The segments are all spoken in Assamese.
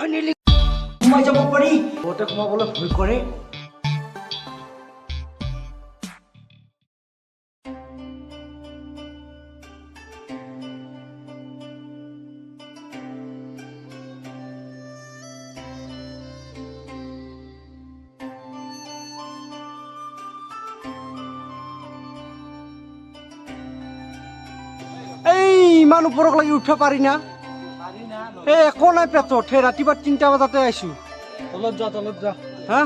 ফাইনেলি সোমাই যাব পাৰি। বহুতে সোমাবলৈ ভয় কৰে। ইমান ওপৰক লাগি উঠিব পাৰি না? একো নাই পেটত। সেই ৰাতিপুৱা 3টা বজাতে আহিছো। তলত যা হা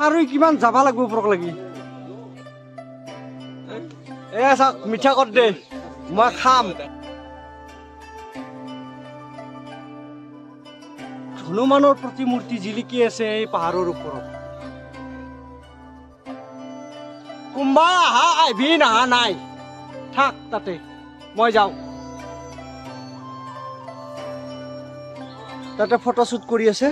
আৰু কিমান যাবা লাগিব ওপৰক লাগি। চাওক মিঠা কত দে, মই খাম। হনুমানৰ প্ৰতিমূৰ্তি জিলিকি আছে এই পাহাৰৰ ওপৰত। কোনোবাই আহিবি নাহা নাই, থাক তাতে, মই যাওঁ। তাতে ফটোশ্বুট কৰি আছে।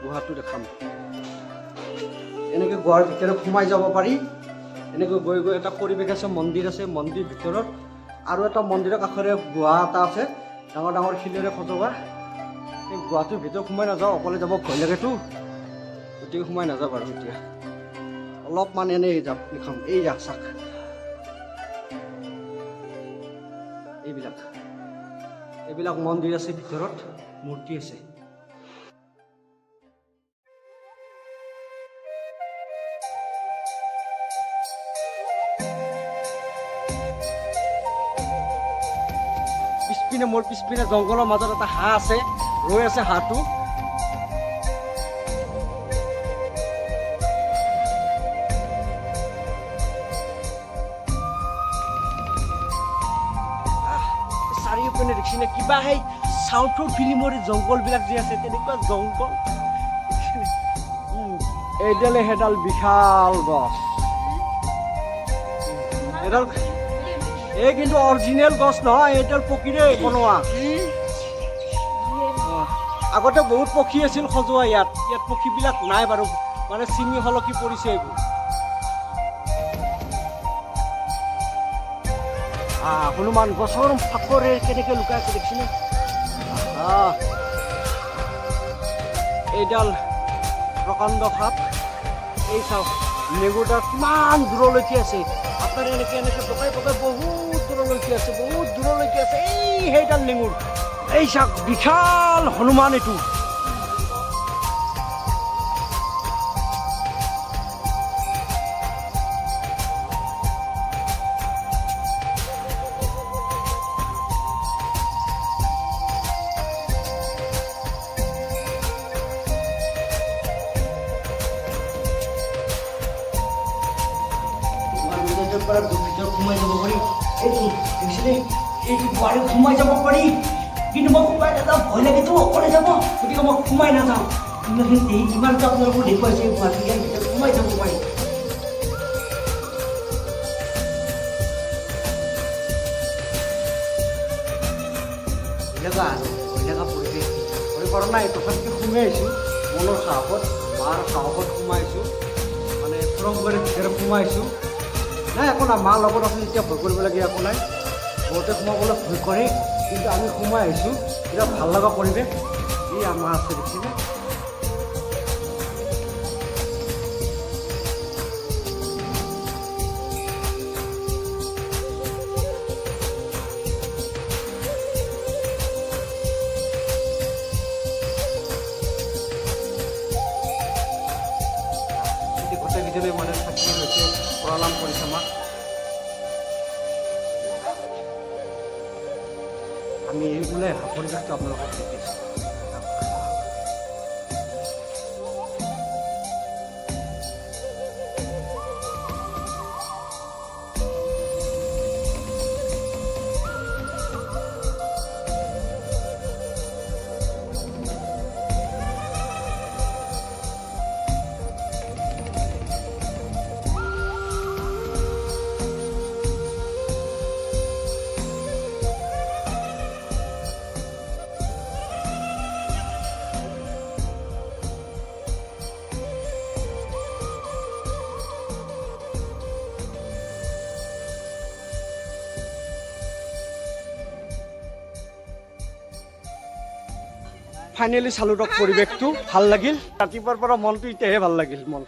গুহাটো দেখাম। এনেকে গুহাৰ ভিতৰত সোমাই যাব পাৰি। এনেকৈ গৈ গৈ এটা পৰিৱেশ আছে, মন্দিৰ আছে। মন্দিৰ ভিতৰত আৰু এটা মন্দিৰৰ কাষৰে গুহা এটা আছে, ডাঙৰ ডাঙৰ শিলেৰে সজোৱা। এই গুহাটোৰ ভিতৰত সোমাই নাযাওঁ, অকলে যাব ভয় লাগেতো, গতিকে সোমাই নাযাওঁ বাৰু। এতিয়া অলপমান এনেই যাম, দেখাম। এই যা চাক, এইবিলাক মন্দিৰ আছে, ভিতৰত মূৰ্তি আছে। মোৰ পিছপিনে জংঘলৰ মাজত এটা হাঁহ আছে, ৰৈ আছে হাঁহটো। চাৰিওপিনে দেখিছেনে কিবা সেই চাউথৰ ফিল্মৰ জংঘল বিলাক যে আছে, তেনেকুৱা জংঘল। এইডালে সেইডাল বিশাল গছ। এইডাল এই কিন্তু অৰিজিনেল গছ নহয়, এইডাল পকীৰে বনোৱা। আগতে বহুত পক্ষী আছিল সজোৱা ইয়াত পক্ষীবিলাক নাই বাৰু, মানে চিঙি সলকি পৰিছে এইবোৰ। হনুমান গছৰ ফাকৰে কেনেকে লুকাই আছে দেখিছেনে? এইডাল প্ৰকাণ্ড সাপ। এই চাওক নেগুৰডাল কিমান দূৰলৈকে আছে। আপোনাৰ এনেকে পকাই পকাই বহুত দূৰলৈকে আছে, বহুত দূৰলৈকে আছে। এই সেইডাল নেগুৰ, এই চাওক বিশাল হনুমান এইটো। ভিতৰত সোমাই যাব পাৰি। এইটো দেখিছিলে, এইটো বাৰীত সোমাই যাব পাৰি, কিন্তু মই সোমাই নাযাওঁ, ভয় লাগেতো অকলে যাব, গতিকে মই সোমাই নাযাওঁ। ইমানটো আপোনালোকক দেখুৱাইছে, ইয়াৰ ভিতৰত সোমাই যাব পাৰি। পৰিৱেশ ভয় কৰা নাই, তথাপিও সোমাই আহিছোঁ মনৰ সাহসত, মাৰ সাহসত সোমাই আহিছোঁ, মানে সুৰংগৰ ভিতৰত সোমাই আহিছোঁ। নাই একো নাই, মাৰ লগত আছে এতিয়া ভয় কৰিবলগীয়া একো নাই। বহুতে সোমাবলৈ ভয় কৰে, কিন্তু আমি সোমাই আহিছোঁ। এতিয়া ভাল লগা পৰিৱেশ। এই আমাৰ আছে দেখিলে। গোটেইকেইজনে মানে থাকি হৈছে, প্ৰণাম কৰিছে আমাক। আমি এইবোলে পৰিৱেশটো আপোনালোকক দেখিছোঁ। ফাইনেলি চালোঁ দিয়ক পৰিৱেশটো ভাল লাগিল ৰাতিপুৱাৰ পৰা মনটো এতিয়াহে ভাল লাগিল মোৰ